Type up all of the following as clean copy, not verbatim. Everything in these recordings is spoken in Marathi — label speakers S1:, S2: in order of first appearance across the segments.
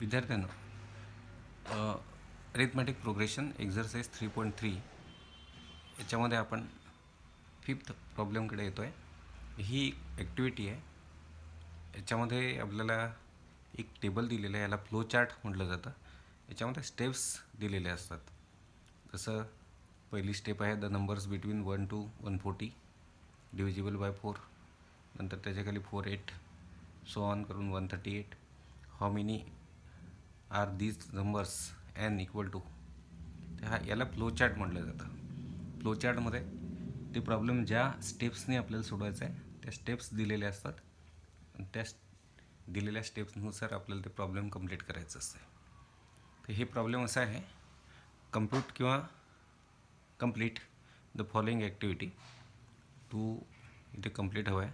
S1: विद्यार्थ्यांनो, अरिथमॅटिक प्रोग्रेशन एक्झरसाइज 3.3 याच्यामध्ये आपण फिफ्थ प्रॉब्लेमकडे येतो आहे. ही ॲक्टिव्हिटी आहे. याच्यामध्ये आपल्याला एक टेबल दिलेलं आहे, याला फ्लो चार्ट म्हटलं जातं. याच्यामध्ये स्टेप्स दिलेले असतात. जसं पहिली स्टेप आहे the numbers between 1 to 140 divisible by 4. नंतर त्याच्याखाली 4 8 सो ऑन करून 138. How many are these numbers an equal to. याला फ्लो चार्ट म्हटलं जातं. फ्लो चार्टमध्ये ते प्रॉब्लेम ज्या स्टेप्सने आपल्याला सोडवायचं आहे त्या स्टेप्स दिलेल्या असतात आणि त्या दिलेल्या स्टेप्सनुसार आपल्याला ते प्रॉब्लेम कंप्लीट करायचं असतं. तर हे प्रॉब्लेम असा आहे, कम्प्यूट किंवा कंप्लीट द फॉलोइंग ॲक्टिव्हिटी. टू इथे कंप्लीट हवं आहे.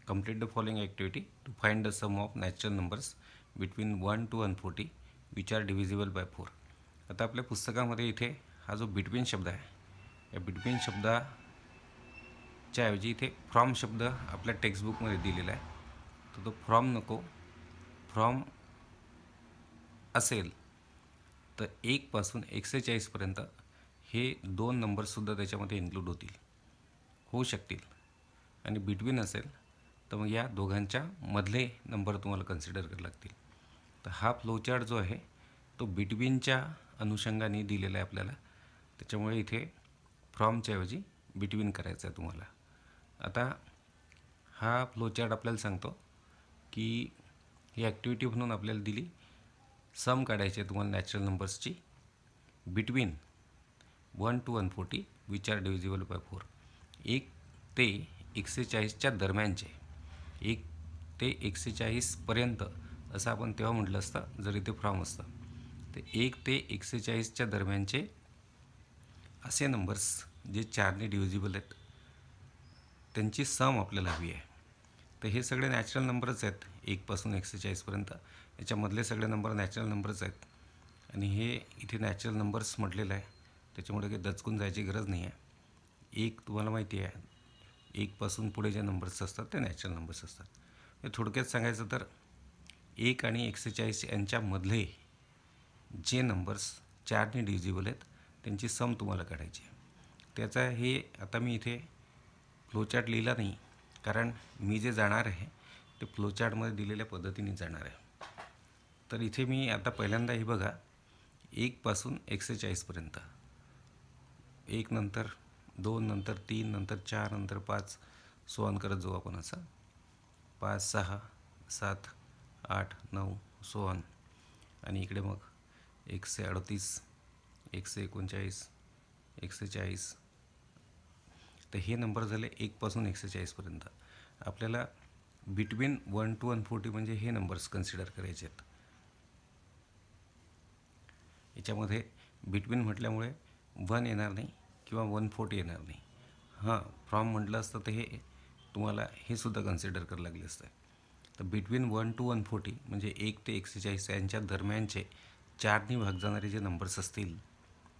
S1: Complete the following activity to find the sum of natural numbers between 1 to 140 which are divisible by 4. आता आपल्या पुस्तकामध्ये इथे हा जो बिटवीन शब्द आहे, या बिटवीन शब्दाच्या ऐवजी इथे फ्रॉम शब्द आपल्या टेक्स्टबुकमध्ये दिलेला आहे. तर तो फ्रॉम नको, फ्रॉम असेल तर 1 पासून 140पर्यंत हे दोन नंबर्ससुद्धा त्याच्यामध्ये इन्क्लूड होऊ शकतील. आणि बिटवीन असेल तर मग या दोघांच्या मधले नंबर तुम्हाला कन्सिडर करावे लागतील. तर हा फ्लोचार्ट जो आहे तो बिटवीनच्या अनुषंगाने दिलेला आहे आपल्याला. त्याच्यामुळे इथे फ्रॉमच्या ऐवजी बिटवीन करायचं आहे तुम्हाला. आता हा फ्लोचार्ट आपल्याला सांगतो की ही ॲक्टिव्हिटी म्हणून आपल्याला दिली, सम काढायची आहे तुम्हाला नॅचरल नंबर्सची between 1 to 140 which are divisible by 4. 1 ते 140च्या दरम्यानचे. 1 ते 140पर्यंत असं आपण तेव्हा म्हटलं असतं जर इथे फ्रॉम असतं. ते 1 ते 140च्या दरम्यानचे असे नंबर्स जे 4ने डिव्हिजिबल आहेत त्यांची सम आपल्याला हवी आहे. तर हे सगळे नॅचरल नंबरच आहेत 1 पासून 140पर्यंत. याच्यामधले सगळे नंबर नॅचरल नंबरच आहेत आणि हे इथे नॅचरल नंबर्स म्हटलेलं आहे. त्याच्यामुळे काही दचकून जायची गरज नाही आहे. 1 तुम्हाला माहिती आहे, 1 पासून पुढे जे नंबर्स असतात ते नॅचरल नंबर्स असतात. हे थोडक्यात सांगायचं तर 1 आणि 140 यांच्यामधले जे नंबर्स 4ने डिव्हिजिबल आहेत त्यांची सम तुम्हाला काढायची आहे. त्याचा हे आता मी इथे फ्लोचार्ट लिहिला नाही, कारण मी जे जाणार आहे ते फ्लोचार्टमध्ये दिलेल्या पद्धतीने जाणार आहे. तर इथे मी आता पहिल्यांदा हे बघा, 1 पासून 140पर्यंत, 1 नंतर 2 नंतर 3 नंतर 4 नंतर 5 सो ऑन करत जाऊ आपण. असं 5 6 7 8 9 सो ऑन. आणि इकडे मग 138 139 140. तर हे नंबर झाले 1 पासून 140पर्यंत. आपल्याला बिटवीन 1 to 140 म्हणजे हे नंबर्स कन्सिडर करायचे आहेत. याच्यामध्ये बिटवीन म्हटल्यामुळे 1 येणार नाही किंवा 140 येणार नाही. हां, फ्रॉम म्हटलं असतं तर हे तुम्हाला हे सुद्धा कन्सिडर करावं लागले असतं. तर बिटवीन 1 to 140 म्हणजे 1 ते 140 यांच्या दरम्यानचे 4ने भाग जाणारे जे नंबर्स असतील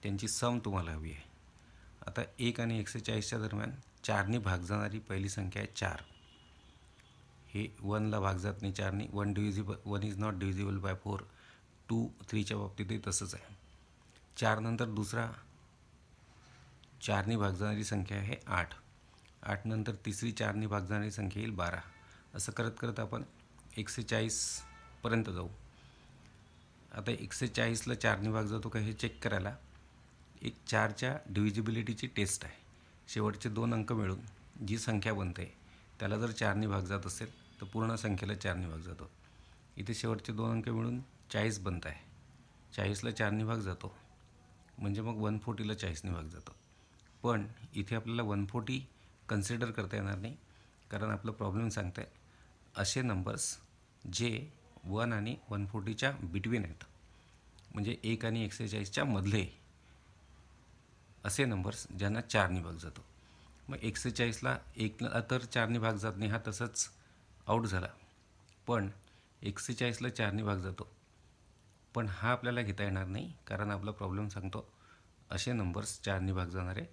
S1: त्यांची सम तुम्हाला हवी आहे. आता 1 आणि 140च्या दरम्यान 4ने भाग जाणारी पहिली संख्या आहे 4. हे 1ला भाग जात नाही 4ने. 1 इज नॉट डिव्हिजिबल बाय 4. 2 3च्या बाबतीतही तसंच आहे. 4 नंतर दुसरा 4ने भाग जाणारी संख्या आहे 8. 8 नंतर तिसरी 4ने भाग जाणारी संख्या येईल 12. असं करत करत आपण 140पर्यंत जाऊ. आता 140ला 4ने भाग जातो का हे चेक करायला एक 4च्या डिव्हिजिबिलिटीची टेस्ट आहे. शेवटचे 2 अंक मिळून जी संख्या बनते त्याला जर 4ने भाग जात असेल तर पूर्ण संख्येला 4ने भाग जातो. इथे शेवटचे 2 अंक मिळून 40 बनत आहे. 40ला 4ने भाग जातो म्हणजे मग 140ला 40ने भाग जातो. पण इथे आपल्याला 140 कन्सिडर करता येणार नाही, कारण आपलं प्रॉब्लेम सांगतं आहे असे नंबर्स जे 1 आणि 140च्या बिटवीन आहेत, म्हणजे 1 आणि 140च्या मधले असे नंबर्स ज्यांना 4ने भाग जातो. मग 140ला 1ला तर 4ने भाग जात नाही, हा तसंच आऊट झाला. पण 140ला 4ने भाग जातो, पण हा आपल्याला घेता येणार नाही, कारण आपला प्रॉब्लेम सांगतो असे नंबर्स 4ने भाग जाणारे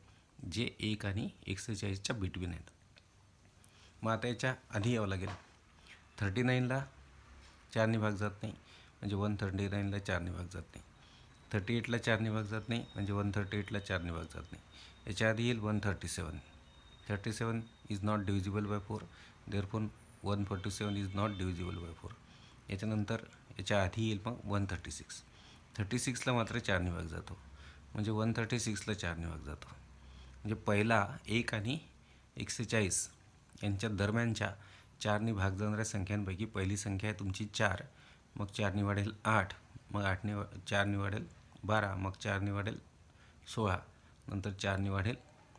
S1: जे 1 आणि 140च्या बिटवीन आहेत. मग आता याच्या आधी यावं लागेल. 39ला चारने भाग जात नाही, म्हणजे 139ला चारने भाग जात नाही. 38ला चारने भाग जात नाही, म्हणजे 138ला चारने भाग जात नाही. याच्या आधी येईल 137. 37 is not divisible by 4, therefore 147 is not divisible by 4. याच्यानंतर याच्या आधी येईल मग 136. 36ला मात्र चारने भाग जातो, म्हणजे 136ला चारने भाग जातो. म्हणजे पहिला 1 आणि 140 यांच्या दरम्यानच्या चारने भाग जाणाऱ्या संख्यांपैकी पहिली संख्या आहे तुमची 4, मग चारने वाढेल 8, मग चारने वाढेल 12, मग चारने वाढेल 16, नंतर चारने वाढेल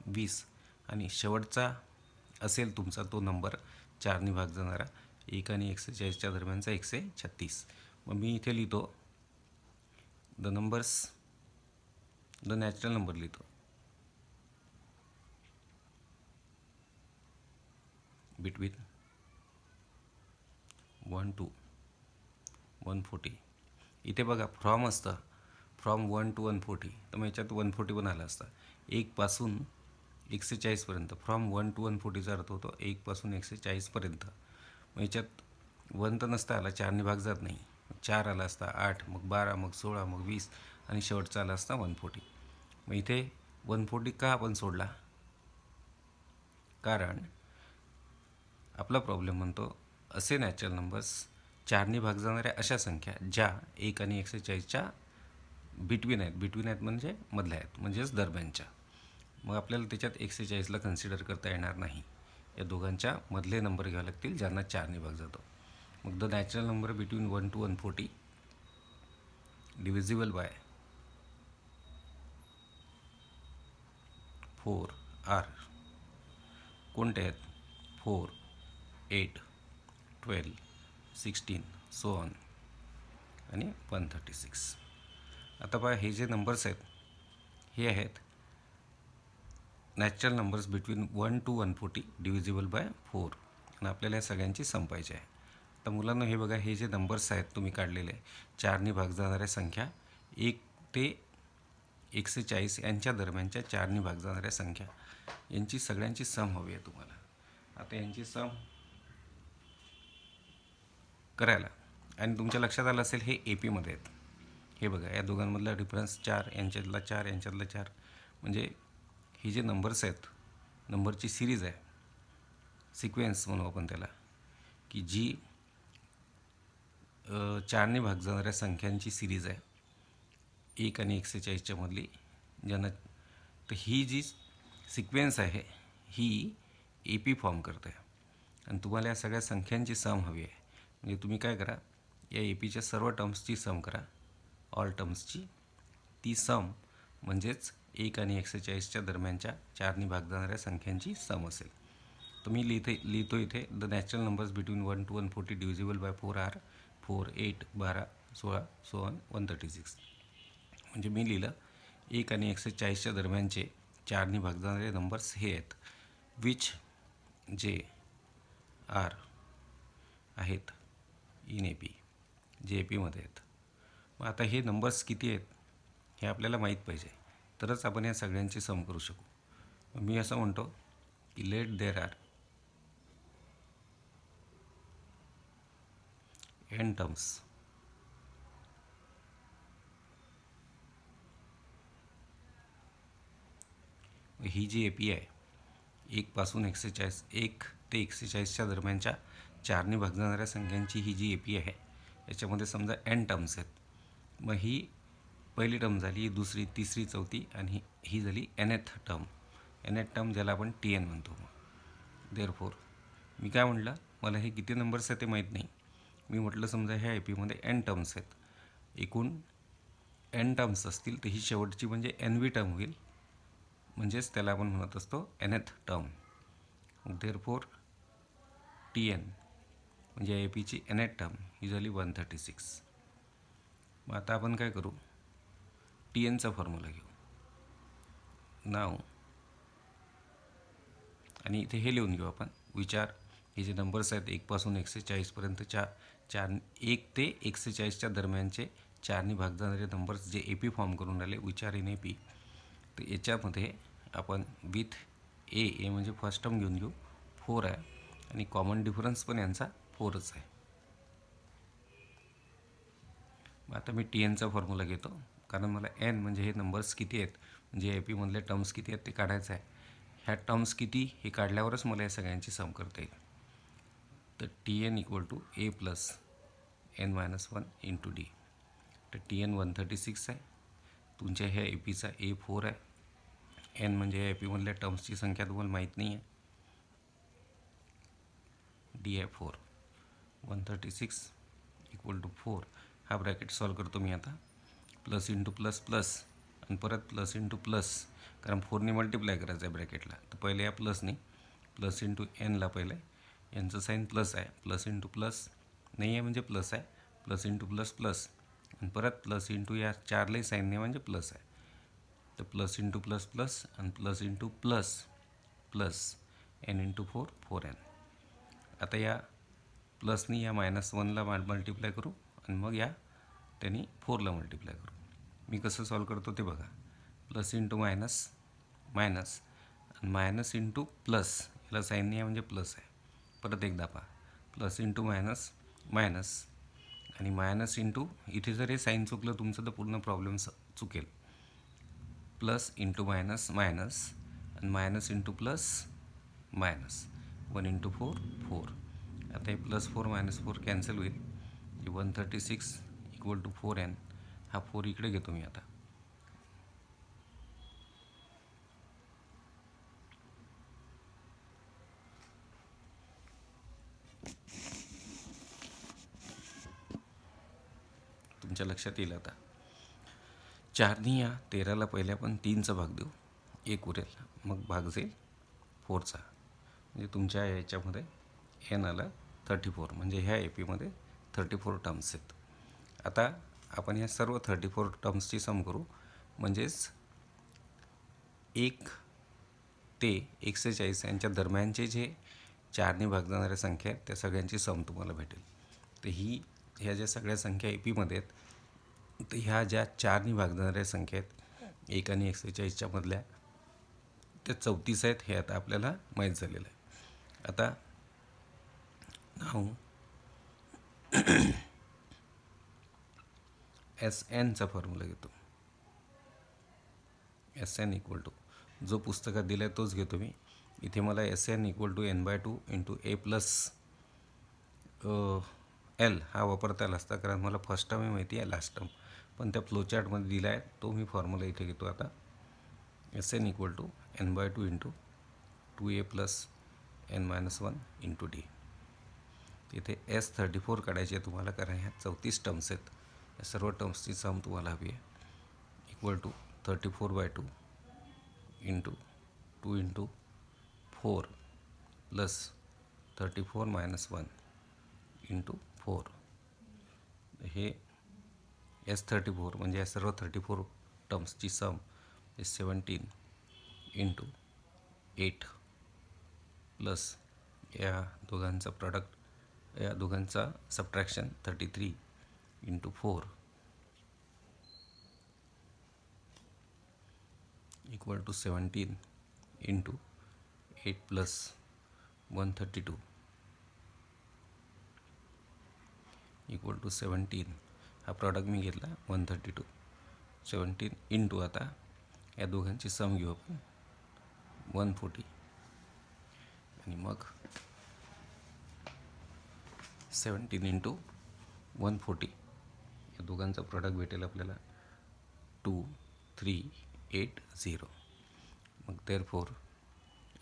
S1: 20, आणि शेवटचा असेल तुमचा तो नंबर चारने भाग जाणारा 1 आणि 140च्या दरम्यानचा 136. मग मी इथे लिहितो द नॅचरल नंबर लिहितो. Between 1 to 140. इथे बघा फ्रॉम असतं, फ्रॉम 1 to 140, तर मग याच्यात 140 पण आला असता. 1 पासून 140पर्यंत, फ्रॉम 1 to 140चा अर्थ होतो 1 पासून 140पर्यंत. मग याच्यात 1 तर नसता आला, चारने भाग जात नाही. 4 आला असता, 8, मग 12, मग 16, मग 20, आणि शेवटचा आला असता 140. मग इथे 140 का आपण सोडला? कारण आपला प्रॉब्लेम म्हणतो असे नॅचरल नंबर्स चारने भाग जाणाऱ्या अशा संख्या ज्या 1 आणि 140च्या बिटवीन आहेत म्हणजे मधल्या आहेत, म्हणजेच दरम्यानच्या. मग आपल्याला त्याच्यात 140ला कन्सिडर करता येणार नाही. या दोघांच्या मधले नंबर घ्यावे लागतील ज्यांना चारने भाग जातो. मग the natural number between 1 to 140 divisible by 4 are कोणते आहेत? 4, 8, 12, 16, सो ऑन, आणि 136. आता पहा, हे जे नंबर्स आहेत हे आहेत natural numbers between 1 to 140 divisible by 4, आणि आपल्याला या सगळ्यांची संपायची आहे. तर मुलांना हे बघा, हे जे नंबर्स आहेत तुम्ही काढलेले चारने भाग जाणाऱ्या संख्या 1 ते 140 यांच्या दरम्यानच्या चारने भाग जाणाऱ्या संख्या यांची सगळ्यांची सम हवी आहे तुम्हाला. आता यांची सम करायला, आणि तुमच्या लक्षात आलं असेल हे ए पीमध्ये आहेत. हे बघा, या दोघांमधला डिफरन्स 4, यांच्यातला 4, यांच्यातला 4, म्हणजे ही जे नंबर्स आहेत, नंबरची सिरीज आहे, सिक्वेन्स म्हणू आपण त्याला, की जी चारने भाग जाणाऱ्या संख्यांची सिरीज आहे 1 आणि 140च्या मधली, ज्यांना, तर ही जी सिक्वेन्स आहे ही ए पी फॉर्म करते. आणि तुम्हाला या सगळ्या संख्यांची सम हवी आहे. म्हणजे तुम्ही काय करा, या ए पीच्या सर्व टर्म्सची सम करा, ऑल टर्म्सची. ती सम म्हणजेच 1 आणि 140च्या दरम्यानच्या चारने भाग जाणाऱ्या संख्यांची सम असेल. तर मी लिहितो इथे the natural numbers between 1 to 140 divisible by 4 are 4, 8, 12, 16, so on 136. म्हणजे मी लिहिलं 1 आणि 140च्या दरम्यानचे चारने भाग जाणारे नंबर्स हे आहेत, विच जे आर आहेत इन ए पी, जे ए पीमध्ये आहेत. मग आता हे नंबर्स किती आहेत हे आपल्याला माहीत पाहिजे, तरच आपण या सगळ्यांची सम करू शकू. मी असं म्हणतो की let there are N terms ही जी ए पी आहे 1 पासून 1 ते 140च्या दरम्यानच्या चारने भाग जाणाऱ्या संख्यांची ही जी ए पी आहे याच्यामध्ये समजा एन टर्म्स आहेत. मग ही पहिली टर्म झाली, दुसरी, तिसरी, चौथी, आणि ही झाली एनएथ टर्म, ज्याला आपण टी एन म्हणतो. देअरफॉर मी काय म्हटलं, मला हे किती नंबर्स आहेत ते माहीत नाही. मी म्हटलं समजा ह्या ए पीमध्ये एन टर्म्स आहेत, एकूण एन टर्म्स असतील तर ही शेवटची म्हणजे एन व्ही टर्म होईल, म्हणजेच त्याला आपण म्हणत असतो nth term. Therefore T n म्हणजे ए पीची एनएथ टर्म ही झाली 136. मग आता आपण काय करू, टी एनचा फॉर्म्युला घेऊ नाव, आणि इथे हे लिहून घेऊ आपण, विचार हे जे नंबर्स आहेत 1 पासून 140पर्यंतच्या 1 ते 140च्या दरम्यानचे चारने भाग जाणारे नंबर्स जे ए पी फॉर्म करून राहिले, विचार इन ए पी. तर याच्यामध्ये आपण विथ ए म्हणजे फर्स्ट टर्म घेऊन घेऊ, 4 आहे, आणि कॉमन डिफरन्स पण यांचा 4च आहे. आता मी टी एनचा फॉर्म्युला घेतो, कारण मला एन म्हणजे हे नंबर्स किती आहेत, म्हणजे ए पीमधले टर्म्स किती आहेत ते काढायचं आहे. ह्या टर्म्स किती हे काढल्यावरच मला या सगळ्यांची सम करता येईल. तर T n equal to A plus N minus one into D. तर टी एन 136 आहे, तुमच्या ह्या ए पीचा ए 4 आहे, एन म्हणजे ह्या ए पीमधल्या टर्म्सची संख्या तुम्हाला माहीत नाही आहे, डी आहे 4. 136 इक्वल टू 4. हा ब्रॅकेट सॉल्व करतो मी आता. प्लस इंटू प्लस प्लस आणि परत प्लस इंटू प्लस, कारण 4ने मल्टिप्लाय करायचं आहे ब्रॅकेटला. तर पहिले या प्लसने प्लस इंटू एनला पहिले यांचं साईन प्लस आहे, प्लस इंटू प्लस नाही आहे म्हणजे प्लस आहे, प्लस इंटू प्लस प्लस आणि परत प्लस इंटू या चारलाही साईन नाही म्हणजे प्लस आहे. तर प्लस इंटू प्लस प्लस आणि plus into plus plus n into 4 4n. आता या प्लसनी या मायनस वनला मल्टिप्लाय करू आणि मग या त्यांनी 4ला मल्टिप्लाय करू. मी कसं सॉल्व करतो ते बघा. प्लस इंटू मायनस मायनस आणि मायनस इंटू प्लस, याला साईन नाही आहे म्हणजे प्लस आहे. परत एकदा पहा, प्लस इंटू मायनस मायनस आणि मायनस इंटू, इथे जर हे साईन चुकलं तुमचं तर पूर्ण प्रॉब्लेम चुकेल. प्लस इंटू मायनस मायनस आणि minus into plus minus 1 into 4 4. आता हे प्लस 4 मायनस 4 कॅन्सल होईल. 136 इक्वल टू 4n. हा 4 इकडे घेतो मी आता. तुमच्या लक्षात येईल आता. 4नी या 13ला पहिले आपण 3चा भाग देऊ, 1 उरेल, मग भाग जाईल 4चा. म्हणजे तुमच्या याच्यामध्ये एन आला 34, म्हणजे ह्या ए पीमध्ये 34 टर्म्स आहेत. आता आपण या सर्व 34 टर्म्सची सम करू, म्हणजेच 1 ते 140 यांच्या दरम्यानचे जे 4ने भाग जाणाऱ्या संख्या आहेत त्या सगळ्यांची सम तुम्हाला भेटेल. तर ह्या ज्या सगळ्या संख्या ए पीमध्ये आहेत, तर ह्या ज्या 4ने भाग जाणाऱ्या संख्या आहेत 1 आणि 140च्या मधल्या, त्या 34 आहेत, हे आता आपल्याला माहीत झालेलं आहे. आता नाव एस एनचा फॉर्म्युला घेतो. एस एन इक्वल टू, जो पुस्तकात दिला आहे तोच घेतो मी. इथे मला S n equal to n/2 into a plus l हा वापरता आला असता, कारण मला फर्स्ट टर्म माहिती आहे, लास्ट टर्म पण त्या फ्लोचार्टमध्ये दिला आहे, तो मी फॉर्म्युला इथे घेतो आता. S n equal to n/2 into 2a plus n-1 into d. इथे S34 काढायचे आहे तुम्हाला, कारण ह्या 34 टर्म्स आहेत. या सर्व टर्म्सची सम तुम्हाला हवी आहे. Equal to 34/2 into 2 into 4 plus 34 minus 1 into 4. हे S34 म्हणजे या सर्व 34 टर्म्सची सम 17 इंटू 8 प्लस या दोघांचा प्रॉडक्ट, या दोघांचा subtraction 33 into 4 equal to 17 into 8 plus 132 equal to 17. हा प्रॉडक्ट मी घेतला 132. 17 इंटू, आता या दोघांची सम घेऊ आपण 140 आणि मग 17 इंटू 140, या दोघांचा प्रॉडक्ट भेटेल आपल्याला 2380. मग देअरफॉर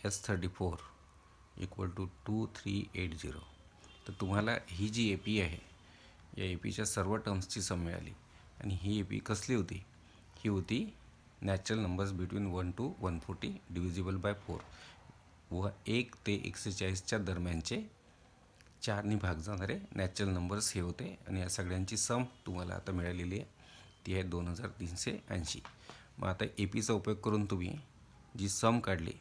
S1: S34 इक्वल टू 2380. तर तुम्हाला ही जी ए पी आहे, या ए पीच्या सर्व टर्म्सची सम मिळाली. आणि ही ए पी कसली होती? ही होती natural numbers between 1 to 140 divisible by 4 व 1 ते 140च्या दरम्यानचे 4ने भाग जाणारे नॅचरल नंबर्स हे होते. आणि या सगळ्यांची सम तुम्हाला आता मिळालेली आहे, ती आहे 2380. मग आता ए पीचा उपयोग करून तुम्ही जी सम काढली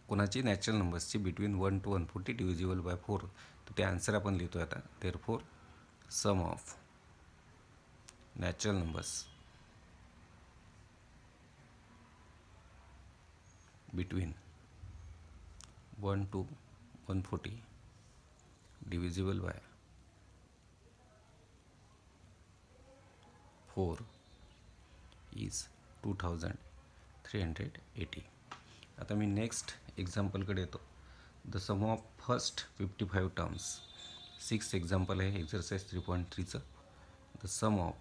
S1: कोणाची, नॅचरल नंबर्सची बिटवीन 1 to 140 डिव्हिजिबल बाय 4, तर ते आन्सर आपण लिहितो आता. Therefore sum of natural numbers between 1 to 140 divisible by 4 is 2380. आता मी नेक्स्ट एक्झाम्पलकडे येतो. The sum of first 55 terms. 6 example आहे एक्झरसाइज 3.3चं. The sum of,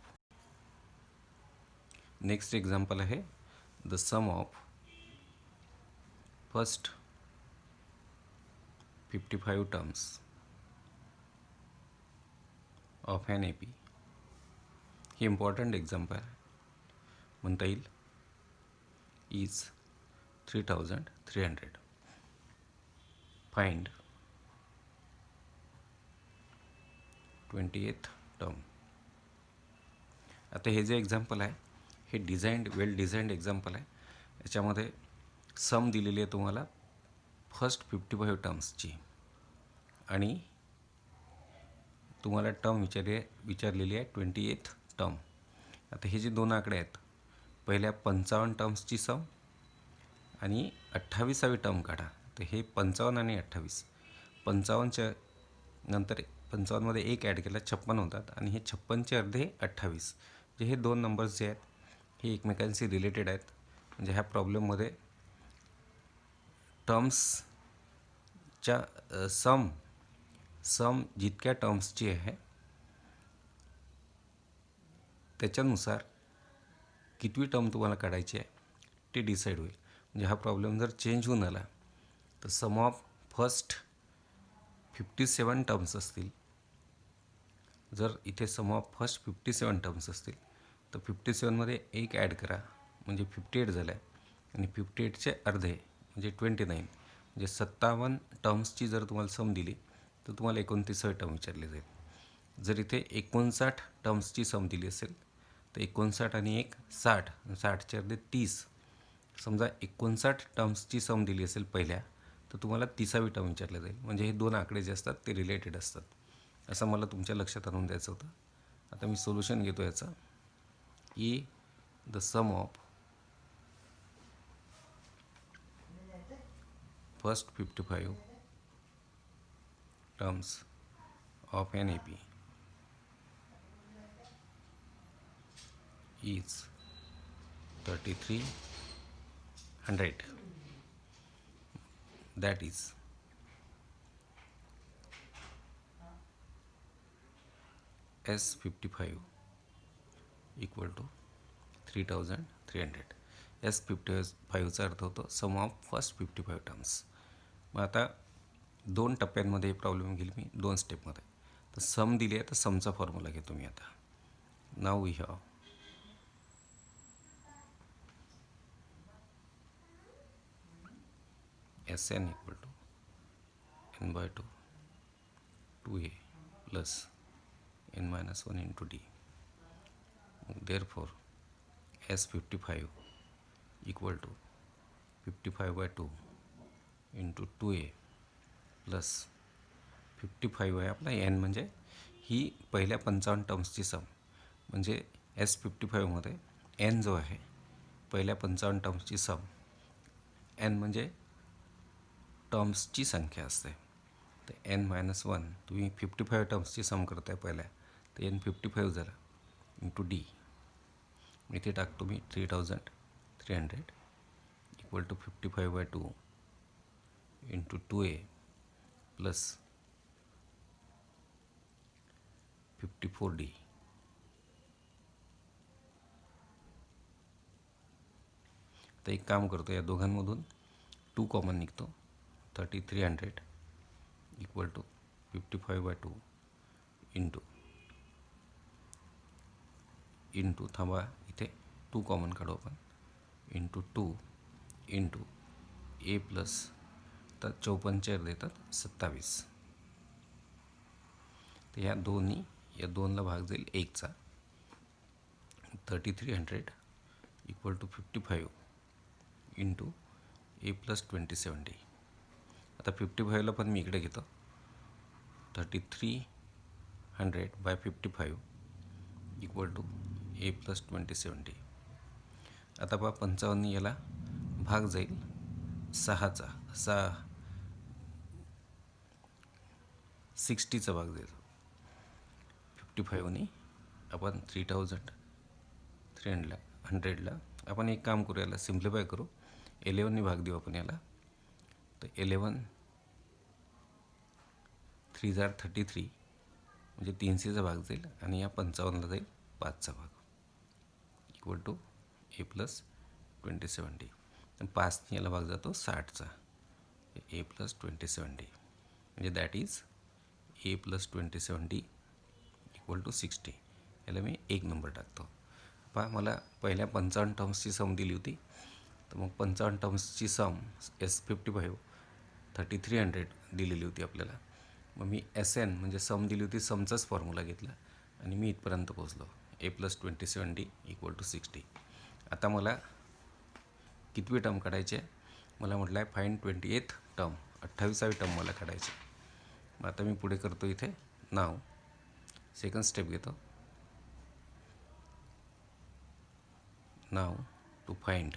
S1: next example आहे the sum of first 55 terms of an AP. हे इम्पॉर्टंट एक्झाम्पल म्हणता येईल. इज 3300. Find 20th term. आता हे जे एक्झाम्पल आहे हे वेल डिझाईन्ड एक्झाम्पल आहे. याच्यामध्ये सम दिलेली आहे तुम्हाला फर्स्ट 55 टर्म्सची आणि तुम्हाला टर्म विचारलेली आहे 20th टर्म. आता हे जे दोन आकडे आहेत, पहिल्या 55 टर्म्सची सम आणि 28वी टर्म काढा. तर हे 55 आणि 28, 55च्या नंतर 55मध्ये एक ॲड केला 56 होतात आणि हे 56चे अर्धे 28. जे हे दोन नंबर्स जे आहेत हे एकमेकांशी रिलेटेड आहेत. म्हणजे ह्या प्रॉब्लेममध्ये टर्म्सच्या सम जितक्या टर्म्सची आहे त्याच्यानुसार कितवी टर्म तुम्हाला काढायची आहे ते डिसाईड होईल. म्हणजे हा प्रॉब्लेम जर चेंज होऊन आला तर सम ऑफ फर्स्ट 57 टर्म्स असतील. जर इथे सम ऑफ फर्स्ट 57 टर्म्स असतील तर 57मध्ये एक ॲड करा म्हणजे 58 झालं आहे आणि 58चे अर्धे म्हणजे 29. म्हणजे 57 टर्म्सची जर तुम्हाला सम दिली तर तुम्हाला 29वी टर्म विचारली जाईल. जर इथे 59 टर्म्सची सम दिली असेल तर 59 आणि 1 60, 60चे अर्धे 30. समजा 59 टर्म्सची सम दिली असेल पहिल्या तर तुम्हाला 30वी टर्म विचारले जाईल. म्हणजे हे दोन आकडे जे असतात ते रिलेटेड असतात, असं मला तुमच्या लक्षात आणून द्यायचं होतं. आता मी सोल्युशन घेतो याचं. The sum of first 55 terms of an AP is 3300. That is S55 equal to 3300. S55चा अर्थ होतो सम ऑफ फर्स्ट 55 टर्म्स. मग आता दोन टप्प्यांमध्ये हे प्रॉब्लेम घेईल मी, दोन स्टेपमध्ये. तर सम दिली आहे तर समचा फॉर्म्युला घेतो मी आता. Now we have Sn equal to n by 2 2a plus n minus 1 into d. Therefore S55 equal to 55 by 2 into 2a plus 55 आहे आपला n, म्हणजे ही पहिल्या 55 टर्म्सची सम. म्हणजे S55मध्ये n जो आहे पहिल्या 55 टर्म्सची सम, n म्हणजे टर्म्सची संख्या असते. तर n-1 तुम्ही 55 टर्म्सची सम करताय पहिल्या, तर n 55 झाला इंटू डी. इथे टाकतो मी 3300 equal to 55 by 2 into 2a plus 54d. तर एक काम करतो, या दोघांमधून 2 कॉमन निघतो. 3300 इक्वल टू 55 by 2 इंटू थांबा, इथे 2 कॉमन काढू आपण, इंटू 2 इंटू ए प्लस, तर 54 देतात 27. तर या दोनला भाग जाईल 1चा. 3300 equal to 55 into a plus 27d. आता 55ला पण मी इकडे घेतो. 3300 by 55 equal to A plus 27d. आता पहा 55 याला भाग जाईल 6चा, 60चा भाग जाईल 55नी. आपण 3000 हंड्रेडला आपण एक काम करू, याला सिम्प्लिफाय करू. 11ने भाग देऊ आपण याला. तर 11 3 जार 33 म्हणजे 300चा भाग जाईल आणि या 55ला जाईल 5चा भाग, equal to A plus 27D. 5ने याला भाग जातो 60चा, ए प्लस 27D म्हणजे that is a plus 27D equal to 60. याला मी 1 नंबर टाकतो. पहा, मला पहिल्या 55 टर्म्सची सम दिली होती, तर मग 55 टर्म्सची सम S55 3300 दिलेली होती आपल्याला. मग मी SN म्हणजे सम दिली होती, समचाच फॉर्म्युला घेतला आणि मी इथपर्यंत पोचलो, ए प्लस 27D इक्वल टू 60. आता मला कितवी टर्म काढायची आहे? मला म्हटलं आहे फाईंड 28th टर्म, 28वी टर्म मला काढायची. मग आता मी पुढे करतो इथे नाव, सेकंड स्टेप घेतो. Now to find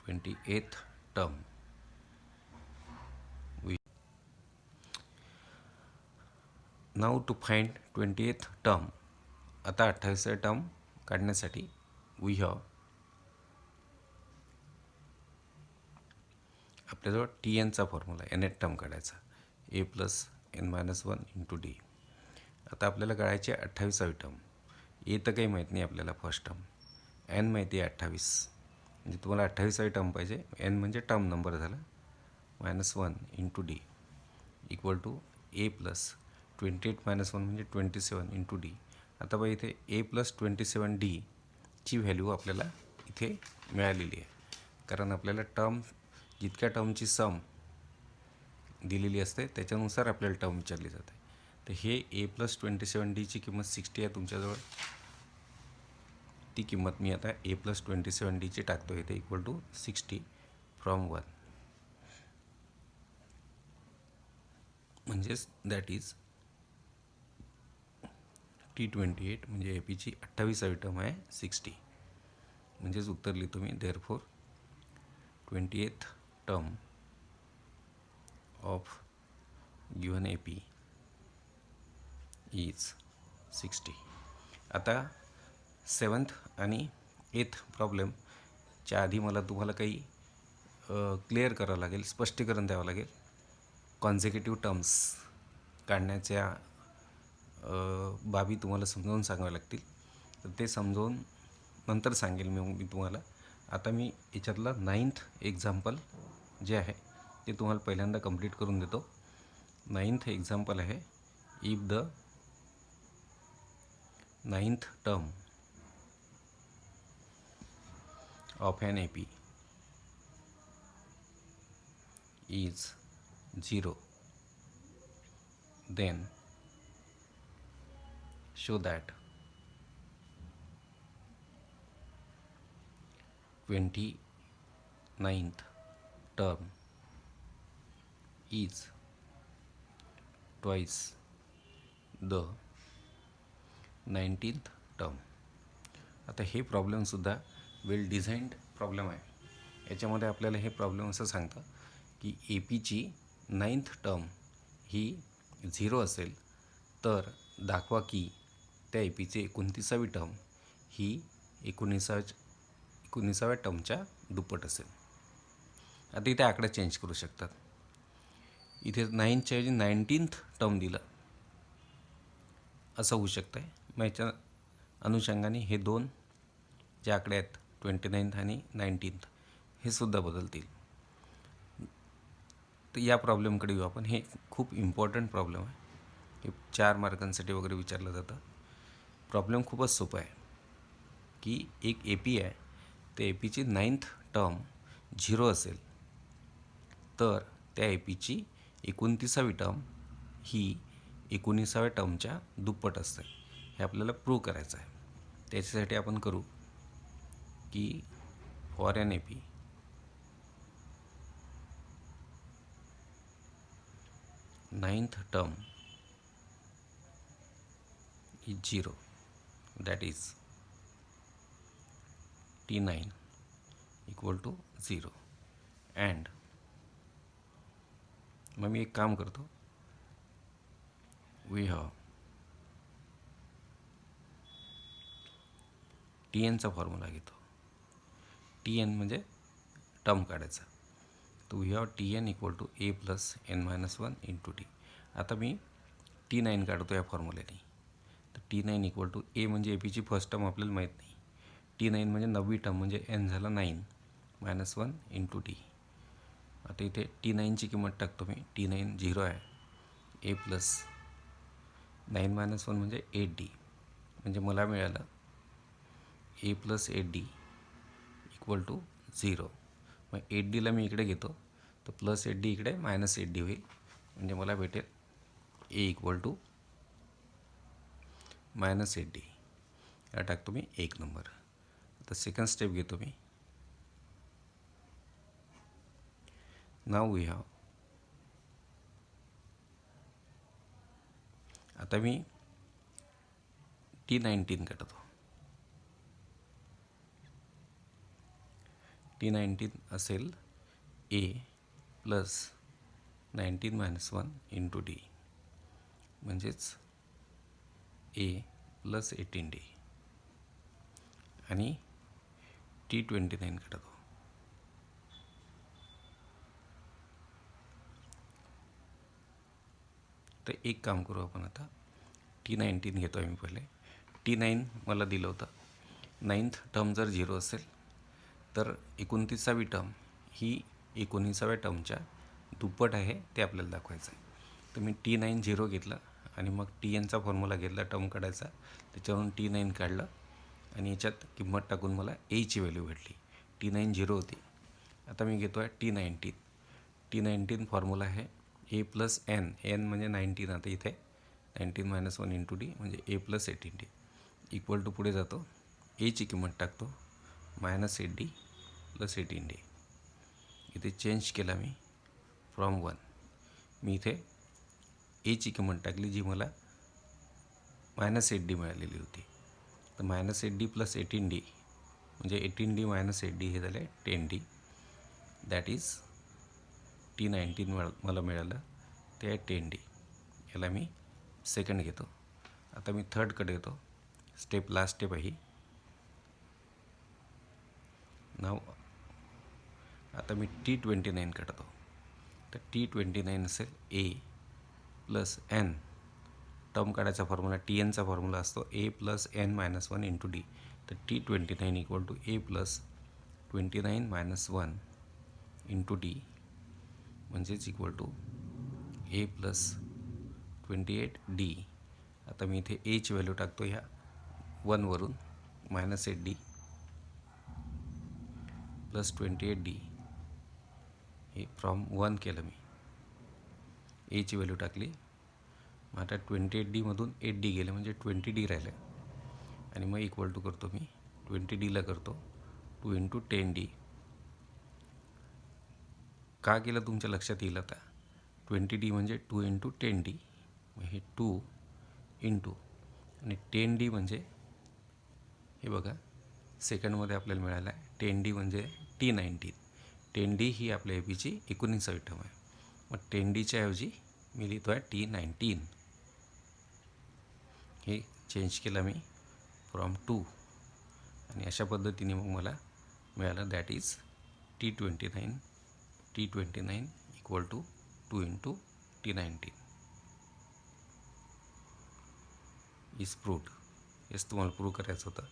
S1: 28th term. Now to find 28th term. आता 28वी टर्म काढण्यासाठी वी हॅव, आपल्याजवळ TNचा फॉर्म्युला, nth टर्म काढायचा, ए प्लस n-1 इंटू डी. आता आपल्याला काढायची आहे 28वी टर्म. ए तर काही माहीत नाही आपल्याला, फर्स्ट टर्म. n माहिती आहे 28, म्हणजे तुम्हाला 28वी टर्म पाहिजे. n म्हणजे टर्म नंबर झाला, -1 into d equal to A plus 28 -1 म्हणजे 27 इंटू डी. आता बघा इथे ए प्लस 27D ची व्हॅल्यू आपल्याला इथे मिळालेली आहे, कारण आपल्याला टर्म, जितक्या टर्मची सम दिलेली असते त्याच्यानुसार आपल्याला टर्म विचारली जाते. तर हे ए प्लस 27D किंमत 60 आहे तुमच्याजवळ. ती किंमत मी आता ए प्लस 27D टाकतो इथे, इक्वल टू 60 फ्रॉम 1, म्हणजेच दॅट इज T28 म्हणजे एपीची 28वी टर्म आहे 60. म्हणजेच उत्तर लिहितो मी, therefore 28th term of given AP is 60. आता 7th आणि 8th प्रॉब्लेमच्या आधी मला तुम्हाला काही क्लिअर करावं लागेल, स्पष्टीकरण द्यावं लागेल. कॉन्झिक्युटिव्ह टर्म्स काढण्याच्या बाबी तुम्हाला समजावून सांगाव्या लागतील. तर ते समजावून नंतर सांगेल मी तुम्हाला. आता मी याच्यातलं 9th एक्झाम्पल जे आहे ते तुम्हाला पहिल्यांदा कंप्लीट करून देतो. 9th एक्झाम्पल आहे, if the 9th term of an AP is 0, then show that 29th term is twice the 19th term. आता हे प्रॉब्लेमसुद्धा वेल डिझाईन्ड प्रॉब्लेम आहे. याच्यामध्ये आपल्याला हे प्रॉब्लेम असं सांगतं की APची 9th टर्म ही 0 असेल तर दाखवा की त्या APची 29वी टर्म ही 19व्या टर्मच्या दुप्पट असेल. आता इथे आकडा चेंज करू शकतात. इथे 9च्या ऐवजी 19th टर्म दिलं असं होऊ शकतं आहे. मग याच्या अनुषंगाने हे दोन जे आकडे आहेत 29th आणि 19th हे सुद्धा बदलतील. तर या प्रॉब्लेमकडे येऊ आपण. हे खूप इम्पॉर्टंट प्रॉब्लेम आहे, हे 4 मार्कांसाठी वगैरे विचारलं जातं. प्रॉब्लेम खूपच सोपा आहे की एक AP आहे, त्या APची 9th टर्म 0 असेल तर त्या APची 29वी टर्म ही 19व्या टर्मच्या दुप्पट असते. हे आपल्याला प्रूव्ह करायचं आहे. त्याच्यासाठी आपण करू की for an AP 9th term is 0, that is T9 equal to 0. and मग मी एक काम करतो, we have टी एनचा फॉर्म्युला घेतो. टी एन म्हणजे टर्म काढायचा. तर we have T n equal to A plus N minus one into T. आता मी T9 काढतो या फॉर्म्युल्याने. तर T9 इक्वल टू ए म्हणजे एपीची फर्स्ट टर्म आपल्याला माहीत नाही. T9 म्हणजे 9वी टर्म म्हणजे एन झाला 9 मायनस वन इंटू टी. आता इथे T9ची किंमत टाकतो मी. T9 0 आहे. ए प्लस 9 मायनस वन म्हणजे 8D. म्हणजे मला मिळालं ए प्लस 8D इक्वल टू 0. मग 8Dला मी इकडे घेतो तर प्लस 8D इकडे मायनस 8D होईल. म्हणजे मला भेटेल ए इक्वल टू मायनस 8D. या टाकतो मी 1 नंबर. आता सेकंड स्टेप घेतो मी. नाव वी हॅव, आता मी T19 काढतो. T19 असेल A plus 19 minus one into D म्हणजेच ए प्लस 18D. आणि T29 काढतो. तर एक काम करू आपण आता. T19 घेतो आहे मी पहिले. T9 मला दिलं होतं. 9th टर्म जर 0 असेल तर 29वी टर्म ही 19व्या टर्मच्या दुप्पट आहे ते आपल्याला दाखवायचं आहे. तर मी T9 0 घेतलं आणि मग TNचा फॉर्म्युला घेतला टर्म काढायचा. त्याच्यावरून T9 काढलं आणि याच्यात किंमत टाकून मला एची व्हॅल्यू भेटली. T9 0 होती. आता मी घेतो आहे T19. T19 फॉर्म्युला आहे ए प्लस एन. एन म्हणजे 19. आता इथे 19 मायनस वन इंटू डी म्हणजे ए प्लस 18D इक्वल टू पुढे जातो. एची किंमत टाकतो मायनस 8D प्लस 18D. इथे चेंज केला मी फ्रॉम 1. मी इथे एची किंमत टाकली जी मला मायनस 8D मिळालेली होती. तर मायनस 8D प्लस 18D म्हणजे 18D मायनस 8D हे झाले 10D. दॅट इज T19 मला मिळालं ते आहे 10D. याला मी सेकंड घेतो. आता मी थर्डकडे येतो. लास्ट स्टेप आहे. नाव आता मी T29 काढतो. तर T29 असेल ए प्लस एन. टर्म काढायचा फॉर्म्युला TNचा फॉर्म्युला असतो A plus N minus one into D. तर T29 equal to A plus 29 minus one into D म्हणजेच equal to A plus 28D. आता मी इथे एची व्हॅल्यू टाकतो ह्या 1वरून मायनस 8D प्लस 28D. हे फ्रॉम 1 केलं मी. एची व्हॅल्यू टाकली. मग आता 28Dमधून 8D गेलं म्हणजे 20D राहिलं. आणि मग इक्वल टू करतो मी 20Dला करतो 2 इंटू 10D. का केलं तुमच्या लक्षात येईल आता. 20D म्हणजे 2 इंटू 10D. मग हे 2 इंटू आणि 10D म्हणजे हे बघा सेकंडमध्ये आपल्याला मिळालं आहे 10D म्हणजे T19. 10D ही आपल्या एपीची 19वी टर्म आहे. मग 10Dच्या ऐवजी मी लिहितो आहे T19. हे चेंज केलं मी फ्रॉम 2 आणि अशा पद्धतीने मग मला मिळालं that is T29 equal to 2 into T19 is proved. हेच तुम्हाला प्रूव्ह करायचं होतं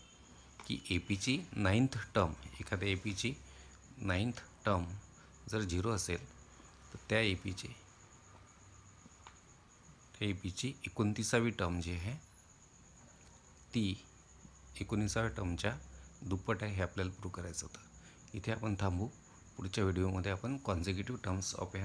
S1: की एपीची 9th टर्म, एखाद्या एपीची 9th टर्म जर 0 असेल तर त्या एपीची 29वी टर्म जी आहे ती 19व्या टर्मच्या दुप्पट आहे हे आपल्याला प्रूव्ह करायचं होतं. इथे आपण थांबू. पुढच्या व्हिडिओमध्ये आपण कॉन्झिक्युटिव्ह टर्म्स ऑफ